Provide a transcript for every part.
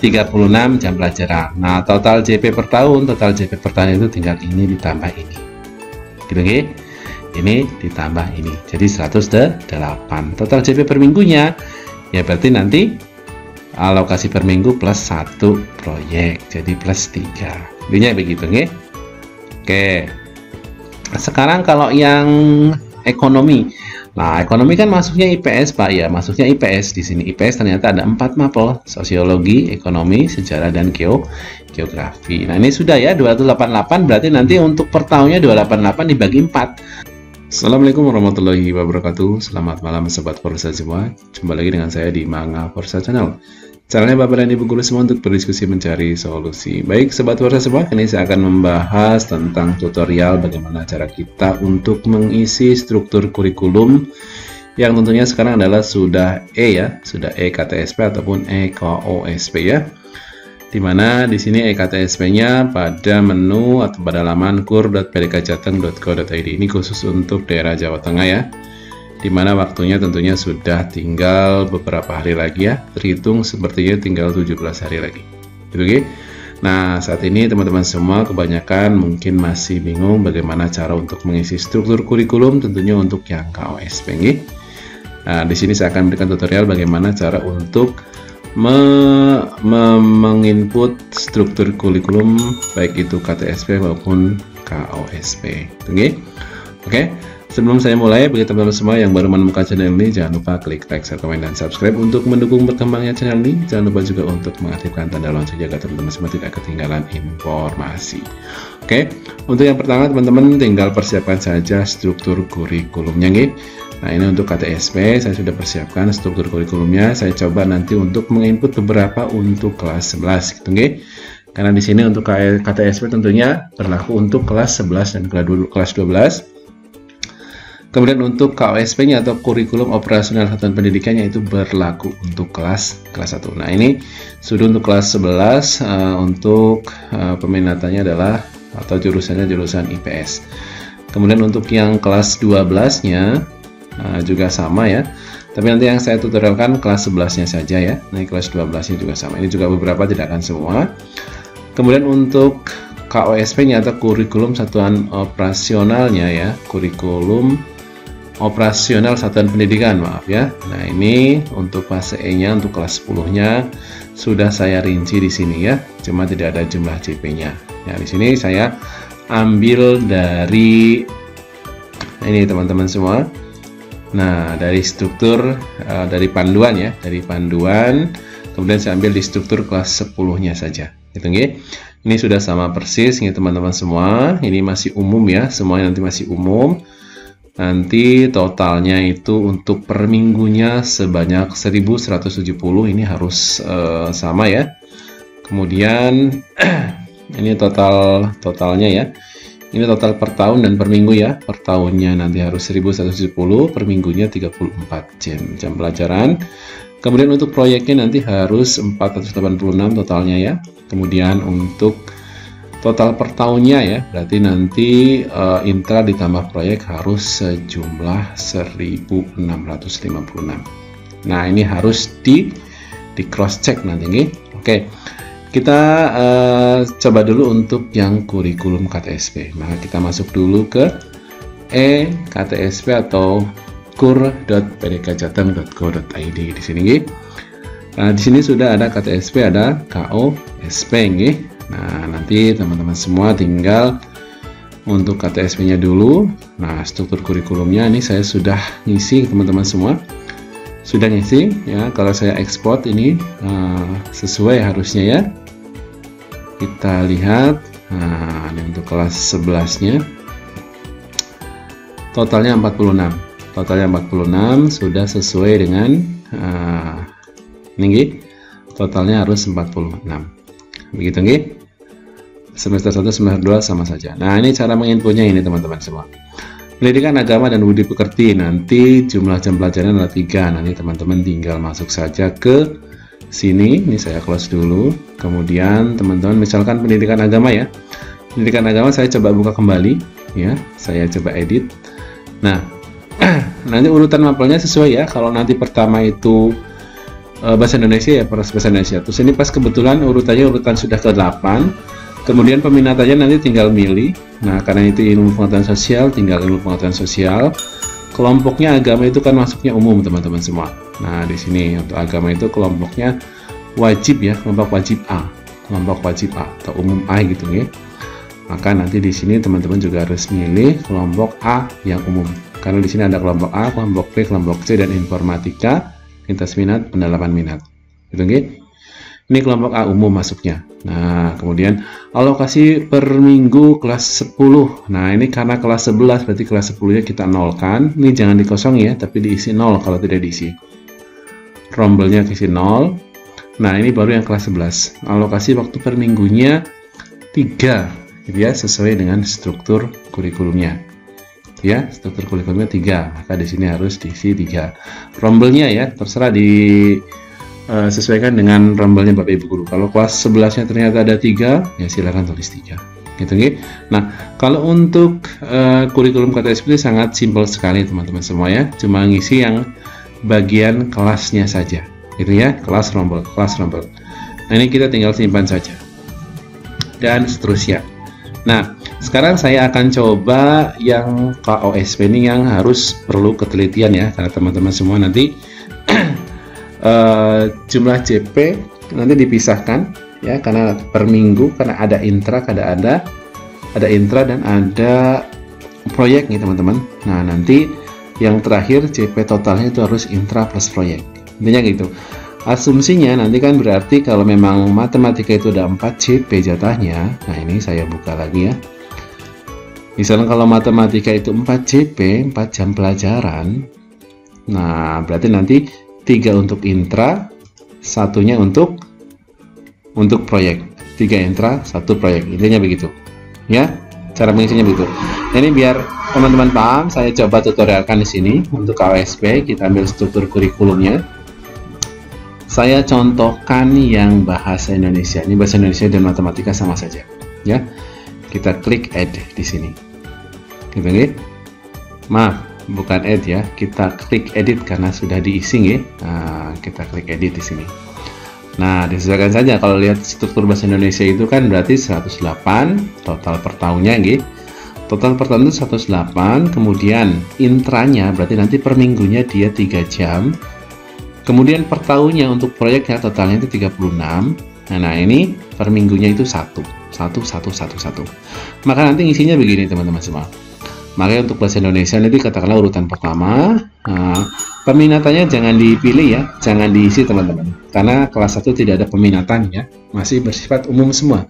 36 jam pelajaran. Nah, total JP per tahun, itu tinggal ini ditambah ini. Gitu nggih? Ini ditambah ini. Jadi 108. Total JP per minggunya ya berarti nanti alokasi per minggu plus 1 proyek. Jadi plus 3. Intinya begitu nggih. Oke. Sekarang kalau yang ekonomi. Nah, ekonomi kan masuknya IPS, Pak ya, masuknya IPS. Di sini IPS ternyata ada 4 mapel, sosiologi, ekonomi, sejarah, dan geografi. Nah, ini sudah ya 288, berarti nanti untuk per tahunnya 288 dibagi 4. Assalamualaikum warahmatullahi wabarakatuh. Selamat malam sobat Forsa semua. Jumpa lagi dengan saya di Manga Forsa Channel. Channelnya Bapak dan Ibu guru semua untuk berdiskusi mencari solusi. Baik sobat Forsa semua, kini saya akan membahas tentang tutorial bagaimana cara kita untuk mengisi struktur kurikulum yang tentunya sekarang adalah sudah E ya, sudah EKTSP ataupun EKOSP ya. Dimana di sini EKTSP-nya pada menu atau pada laman kur.pdkjateng.go.id. Ini khusus untuk daerah Jawa Tengah ya. Dimana waktunya tentunya sudah tinggal beberapa hari lagi ya, terhitung sepertinya tinggal 17 hari lagi. Gitu. Nah, saat ini teman-teman semua kebanyakan mungkin masih bingung bagaimana cara untuk mengisi struktur kurikulum tentunya untuk yang KOSP. Nah, di sini saya akan berikan tutorial bagaimana cara untuk menginput struktur kurikulum baik itu KTSP maupun KOSP. Oke. Sebelum saya mulai, bagi teman-teman semua yang baru menemukan channel ini, jangan lupa klik like, share, komen, dan subscribe untuk mendukung berkembangnya channel ini. Jangan lupa juga untuk mengaktifkan tanda lonceng agar teman-teman semua tidak ketinggalan informasi. Oke, untuk yang pertama teman-teman tinggal persiapkan saja struktur kurikulumnya nih. Nah, ini untuk KTSP saya sudah persiapkan struktur kurikulumnya. Saya coba nanti untuk menginput beberapa untuk kelas 11 gitu nggih. Karena di sini untuk KTSP tentunya berlaku untuk kelas 11 dan kelas 12. Kemudian untuk KOSP-nya atau kurikulum operasional satuan pendidikannya itu berlaku untuk kelas 1. Nah, ini sudah untuk kelas 11 untuk peminatannya adalah atau jurusannya jurusan IPS. Kemudian untuk yang kelas 12-nya juga sama ya. Tapi nanti yang saya tutorialkan kelas 11-nya saja ya. Nah, kelas 12-nya juga sama. Ini juga beberapa, tidak akan semua. Kemudian untuk KOSP-nya atau kurikulum satuan operasionalnya ya, kurikulum operasional satuan pendidikan, maaf ya. Nah, ini untuk fase E-nya untuk kelas 10-nya sudah saya rinci di sini ya. Cuma tidak ada jumlah JP-nya. Ya, di sini saya ambil dari ini teman-teman semua. Nah, dari struktur dari panduan ya, dari panduan. Kemudian saya ambil di struktur kelas 10-nya saja. Gitu nggih. Ini sudah sama persis nih teman-teman semua. Ini masih umum ya, semuanya nanti masih umum. Nanti totalnya itu untuk per minggunya sebanyak 1170, ini harus sama ya. Kemudian ini totalnya ya. Ini total per tahun dan per minggu ya. Per tahunnya nanti harus 1170, per minggunya 34 jam pelajaran. Kemudian untuk proyeknya nanti harus 486 totalnya ya. Kemudian untuk total per tahunnya ya, berarti nanti intra ditambah proyek harus sejumlah 1656. Nah, ini harus di cross check nanti nih. Oke, kita coba dulu untuk yang kurikulum KTSP. Maka kita masuk dulu ke KTSP atau kur.pdkjateng.go.id di sini nih. Nah, di sini sudah ada KTSP, ada KOSP nih. Nah, nanti teman-teman semua tinggal untuk KTSP-nya dulu. Nah, struktur kurikulumnya ini saya sudah ngisi, teman-teman semua. Sudah ngisi ya. Kalau saya ekspor ini sesuai harusnya ya. Kita lihat. Nah, ini untuk kelas 11-nya. Totalnya 46. Totalnya 46 sudah sesuai dengan ini. Totalnya harus 46. Begitu nggih. Semester 1, semester 2 sama saja. Nah, ini cara menginputnya ini teman-teman semua. Pendidikan agama dan budi pekerti, nanti jumlah jam pelajaran ada 3. Nanti teman-teman tinggal masuk saja ke sini. Ini saya close dulu. Kemudian teman-teman misalkan pendidikan agama ya. Pendidikan agama saya coba buka kembali ya. Saya coba edit. Nah, nanti urutan mapelnya sesuai ya. Kalau nanti pertama itu bahasa Indonesia ya, proses bahasa Indonesia. Terus ini pas kebetulan urutannya sudah ke-8. Kemudian peminatannya nanti tinggal milih. Nah, karena itu ilmu pengetahuan sosial, tinggal ilmu pengetahuan sosial. Kelompoknya agama itu kan masuknya umum teman-teman semua. Nah, di sini untuk agama itu kelompoknya wajib ya, kelompok wajib A, atau umum A gitu ya. Maka nanti di sini teman-teman juga harus milih kelompok A yang umum. Karena di sini ada kelompok A, kelompok B, kelompok C, dan informatika, lintas minat, pendalaman minat. Gitu nggih? Ini kelompok A umum masuknya. Nah, kemudian alokasi per minggu kelas 10. Nah, ini karena kelas 11 berarti kelas 10-nya kita nolkan. Ini jangan dikosong ya, tapi diisi 0 kalau tidak diisi. Rombelnya isi 0. Nah, ini baru yang kelas 11. Alokasi waktu per minggunya 3, gitu ya, sesuai dengan struktur kurikulumnya. Ya, struktur kurikulumnya 3. Maka di sini harus diisi 3. Rombelnya ya, terserah sesuaikan dengan rombelnya Bapak Ibu guru. Kalau kelas 11-nya ternyata ada 3, ya silakan tulis 3. Gitu nggih. Nah, kalau untuk kurikulum KTSP sangat simpel sekali teman-teman semua ya. Cuma ngisi yang bagian kelasnya saja. Gitu ya, kelas rombel. Nah, ini kita tinggal simpan saja. Dan seterusnya. Nah, sekarang saya akan coba yang KOSP ini yang harus perlu ketelitian ya, karena teman-teman semua nanti jumlah JP nanti dipisahkan ya, karena per minggu, karena ada intra, ada intra dan ada proyek nih teman-teman. Nah, nanti yang terakhir JP totalnya itu harus intra plus proyek. Intinya gitu. Asumsinya nanti kan berarti kalau memang matematika itu ada 4 JP jatahnya. Nah, ini saya buka lagi ya. Misalnya kalau matematika itu 4 JP, 4 jam pelajaran. Nah, berarti nanti 3 untuk intra, 1-nya untuk proyek. 3 intra, 1 proyek. Intinya begitu. Ya, cara mengisinya begitu. Ini biar teman-teman paham, saya coba tutorialkan di sini untuk KOSP. Kita ambil struktur kurikulumnya. Saya contohkan yang bahasa Indonesia. Ini bahasa Indonesia dan matematika sama saja. Ya, kita klik add di sini. Gitu nggih? Maaf, bukan add ya, kita klik edit karena sudah diisi ya. Nah, kita klik edit di sini. Nah, disesuaikan saja. Kalau lihat struktur bahasa Indonesia itu kan berarti 108 total per tahunnya nggih. Total per tahun itu 108, kemudian intranya berarti nanti per minggunya dia 3 jam. Kemudian per tahunnya untuk proyeknya totalnya itu 36. Nah, ini per minggunya itu 1. Maka nanti isinya begini teman-teman semua. Makanya untuk bahasa Indonesia nanti katakanlah urutan pertama. Nah, peminatannya jangan dipilih ya, jangan diisi teman-teman. Karena kelas 1 tidak ada peminatan ya, masih bersifat umum semua.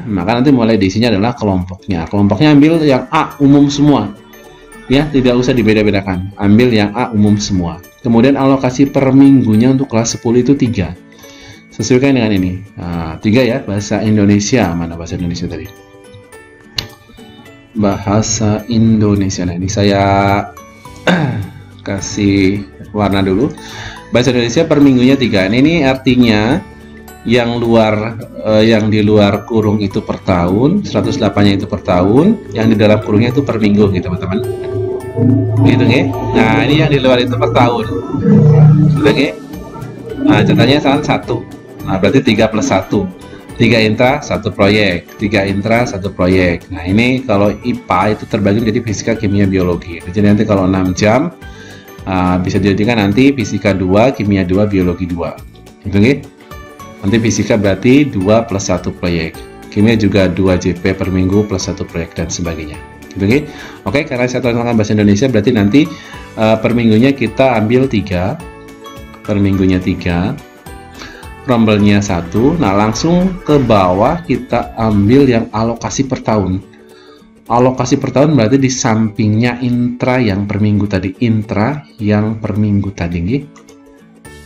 Maka nanti mulai diisinya adalah kelompoknya. Kelompoknya ambil yang A umum semua. Ya, tidak usah dibeda-bedakan. Ambil yang A umum semua. Kemudian alokasi per minggunya untuk kelas 10 itu 3. Sesuaikan dengan ini. Nah, 3 ya, bahasa Indonesia. Mana bahasa Indonesia tadi? Bahasa Indonesia. Nah, ini saya kasih warna dulu. Bahasa Indonesia per minggunya 3. Ini artinya yang di luar kurung itu per tahun, 108-nya itu per tahun, yang di dalam kurungnya itu per minggu gitu teman-teman. Begitu nggih. Nah, ini yang di luar itu per tahun. Sudah nggih. Nah, catanya sangat 1. Nah, berarti 3 plus 1. 3 intra, 1 proyek. 3 intra, 1 proyek. Nah, ini kalau IPA itu terbagi menjadi fisika, kimia, biologi. Jadi nanti kalau 6 jam bisa dijadikan nanti fisika 2, kimia 2, biologi 2. Gitu nggih. Nanti fisika berarti 2 plus 1 proyek. Kimia juga 2 JP per minggu plus 1 proyek dan sebagainya. Gitu nggih. Oke, karena saya terangkan bahasa Indonesia berarti nanti per minggunya kita ambil 3. Per minggunya 3. Rombelnya 1. Nah, langsung ke bawah kita ambil yang alokasi per tahun. Alokasi per tahun berarti di sampingnya intra yang per minggu tadi. Intra yang per minggu tadi nggih.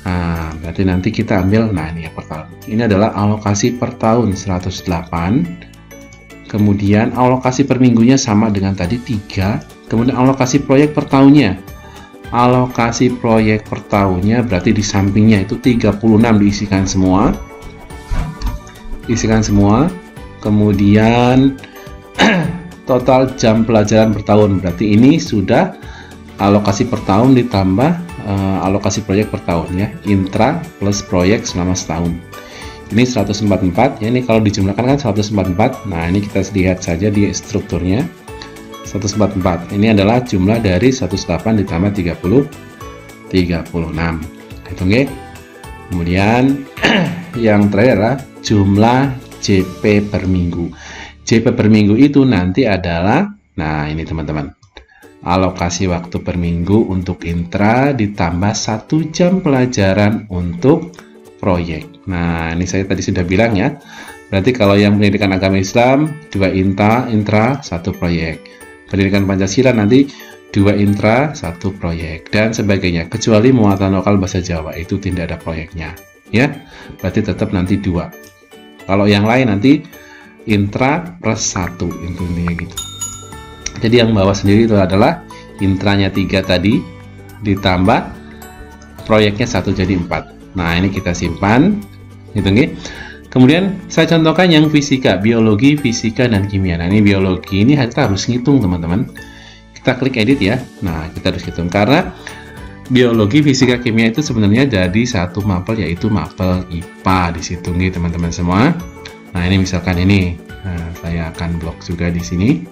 Nah, berarti nanti kita ambil, nah ini ya per tahun. Ini adalah alokasi per tahun 108. Kemudian alokasi per minggunya sama dengan tadi 3. Kemudian alokasi proyek per tahunnya. Alokasi proyek per tahunnya berarti di sampingnya itu 36 diisikan semua. Isikan semua. Kemudian total jam pelajaran per tahun berarti ini sudah alokasi per tahun ditambah alokasi proyek per tahun ya, intra plus proyek selama setahun. Ini 144 ya, ini kalau dijumlahkan kan 144. Nah, ini kita lihat saja di strukturnya. 144 ini adalah jumlah dari 108 ditambah 36. Hitung ya. Kemudian yang terakhir adalah jumlah JP per minggu. JP per minggu itu nanti adalah, nah ini teman-teman, alokasi waktu per minggu untuk intra ditambah 1 jam pelajaran untuk proyek. Nah, ini saya tadi sudah bilang ya. Berarti kalau yang pendidikan agama Islam 2 intra 1 proyek. Pendidikan Pancasila nanti 2 intra 1 proyek dan sebagainya. Kecuali muatan lokal bahasa Jawa itu tidak ada proyeknya. Ya. Berarti tetap nanti 2. Kalau yang lain nanti intra plus 1 intinya gitu. Jadi yang bawah sendiri itu adalah intranya 3 tadi ditambah proyeknya 1 jadi 4. Nah, ini kita simpan gitu nggih. Kemudian saya contohkan yang fisika, biologi, fisika, dan kimia. Nah, ini biologi ini kita harus ngitung teman-teman. Kita klik edit ya. Nah, kita harus hitung karena biologi, fisika, kimia itu sebenarnya jadi satu mapel, yaitu mapel IPA di situ nih teman-teman semua. Nah, ini misalkan ini, nah, saya akan blok juga di sini.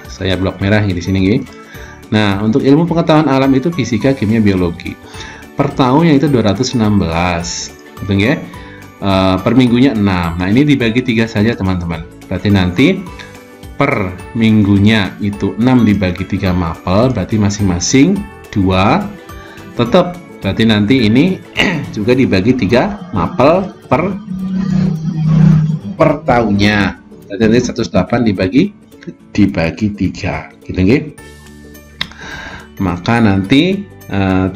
Saya blok merah di sini nih. Nah, untuk ilmu pengetahuan alam itu fisika, kimia, biologi. Per tahunnya itu 216, gitu ya. Per minggunya 6. Nah, ini dibagi 3 saja teman-teman. Berarti nanti per minggunya itu 6 dibagi 3 mapel, berarti masing-masing 2. Tetap berarti nanti ini juga dibagi 3 mapel per tahunnya. Berarti nanti 108 dibagi 3, gitu nggih. Maka nanti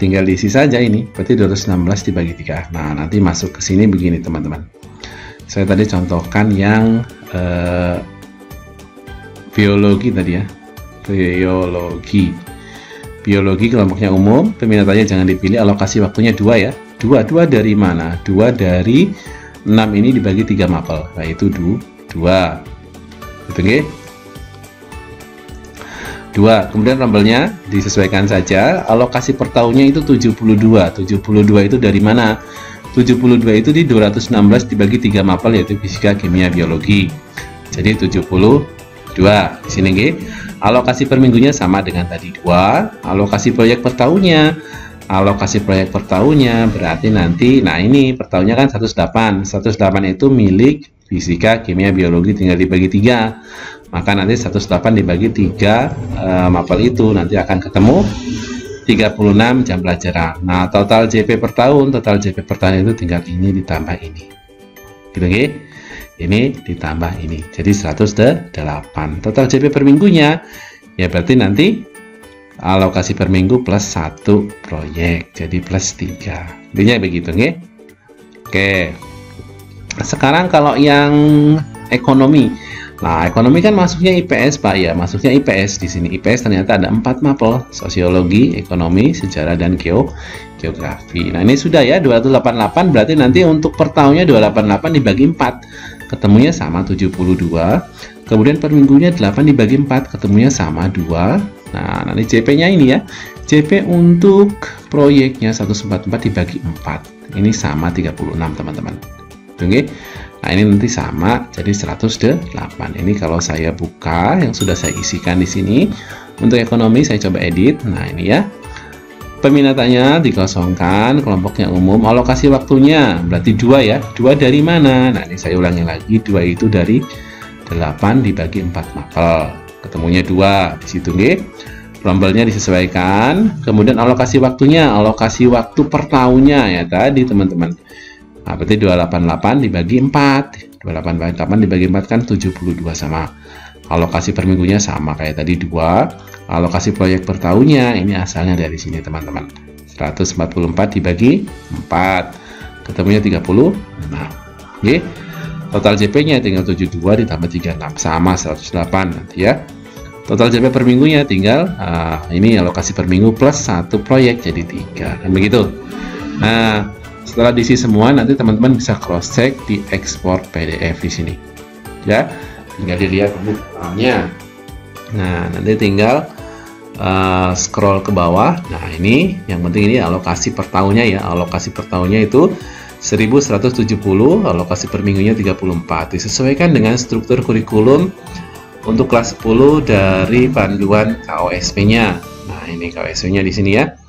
tinggal diisi saja ini, berarti 216 dibagi 3. Nah, nanti masuk ke sini begini teman-teman. Saya tadi contohkan yang biologi tadi ya. Biologi kelompoknya umum, peminatannya jangan dipilih, alokasi waktunya 2 ya. 2 dari mana? 2 dari 6 ini dibagi 3 mapel, yaitu 2. Gitu nggih? 2. Kemudian tabelnya disesuaikan saja. Alokasi per tahunnya itu 72. 72 itu dari mana? 72 itu di 216 dibagi 3 mapel, yaitu fisika, kimia, biologi. Jadi 72 di sini nggih. Alokasi per minggunya sama dengan tadi 2. Alokasi proyek per tahunnya. Alokasi proyek per tahunnya berarti nanti, nah ini per tahunnya kan 108. 108 itu milik fisika, kimia, biologi, tinggal dibagi 3. Maka nanti 108 dibagi 3 mapel itu nanti akan ketemu 36 jam pelajaran. Nah, total JP per tahun, itu tinggal ini ditambah ini. Gitu nggih? Ini ditambah ini. Jadi 108. Total JP per minggunya ya berarti nanti alokasi per minggu plus 1 proyek. Jadi plus 3. Intinya begitu nggih? Oke. Sekarang kalau yang ekonomi. Nah, ekonomi kan masuknya IPS, Pak ya, masuknya IPS di sini. IPS ternyata ada 4 mapel, sosiologi, ekonomi, sejarah, dan geografi. Nah, ini sudah ya 288, berarti nanti untuk per tahunnya 288 dibagi 4, ketemunya sama 72. Kemudian per minggunya 8 dibagi 4, ketemunya sama 2. Nah, nanti JP-nya ini ya. JP untuk proyeknya 144 dibagi 4. Ini sama 36, teman-teman. Oke. Nah, ini nanti sama jadi 108. Ini kalau saya buka yang sudah saya isikan di sini. Untuk ekonomi saya coba edit. Nah, ini ya. Peminatannya dikosongkan, kelompoknya umum, alokasi waktunya berarti 2 ya. 2 dari mana? Nah, ini saya ulangi lagi. 2 itu dari 8 dibagi 4 mapel. Ketemunya 2 di situ nggih. Rombelnya disesuaikan. Kemudian alokasi waktunya, alokasi waktu per tahunnya ya tadi, teman-teman. Nah, berarti 288 dibagi 4. 288 dibagi 4 kan 72 sama. Alokasi per minggunya sama kayak tadi 2. Alokasi proyek per tahunnya ini asalnya dari sini, teman-teman. 144 dibagi 4. Ketemunya 30. Nah, oke. Total JP-nya tinggal 72 ditambah 36 sama 108 nanti ya. Total JP per minggunya tinggal ini alokasi per minggu plus 1 proyek jadi 3. Dan begitu. Nah, setelah diisi semua, nanti teman-teman bisa cross check di ekspor PDF di sini. Ya, tinggal dilihat bukunya. Nah, nanti tinggal scroll ke bawah. Nah, ini yang penting ini alokasi per tahunnya ya. Alokasi per tahunnya itu 1170, alokasi per minggunya 34. Disesuaikan dengan struktur kurikulum untuk kelas 10 dari panduan KOSP-nya. Nah, ini KOSP-nya di sini ya.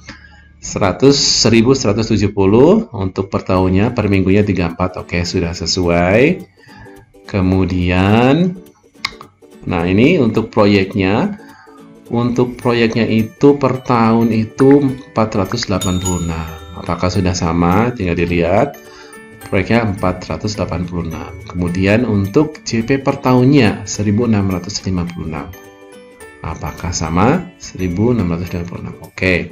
1170 untuk per tahunnya, per minggunya 34. Oke, sudah sesuai. Kemudian nah, ini untuk proyeknya. Untuk proyeknya itu per tahun itu 486. Apakah sudah sama? Tinggal dilihat. Proyeknya 486. Kemudian untuk JP per tahunnya 1656. Apakah sama? 1656. Oke.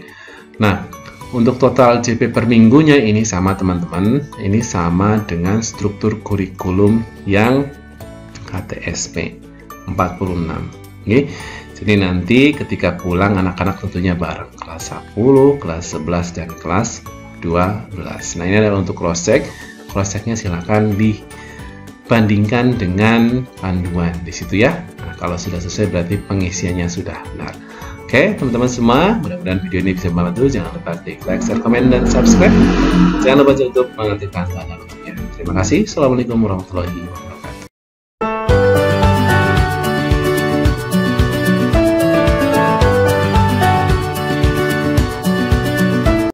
Nah, untuk total JP per minggunya ini sama teman-teman. Ini sama dengan struktur kurikulum yang KTSP 46. Oke. Jadi nanti ketika pulang anak-anak tentunya bareng kelas 10, kelas 11 dan kelas 12. Nah, ini adalah untuk cross check. Cross checknya silakan dibandingkan dengan panduan di situ ya. Nah, kalau sudah selesai berarti pengisiannya sudah benar. Oke, teman-teman semua, mudah-mudahan video ini bisa membantu. Jangan lupa klik like, share, komen, dan subscribe. Jangan lupa untuk mengaktifkan tanda loncengnya. Terima kasih. Assalamualaikum warahmatullahi wabarakatuh.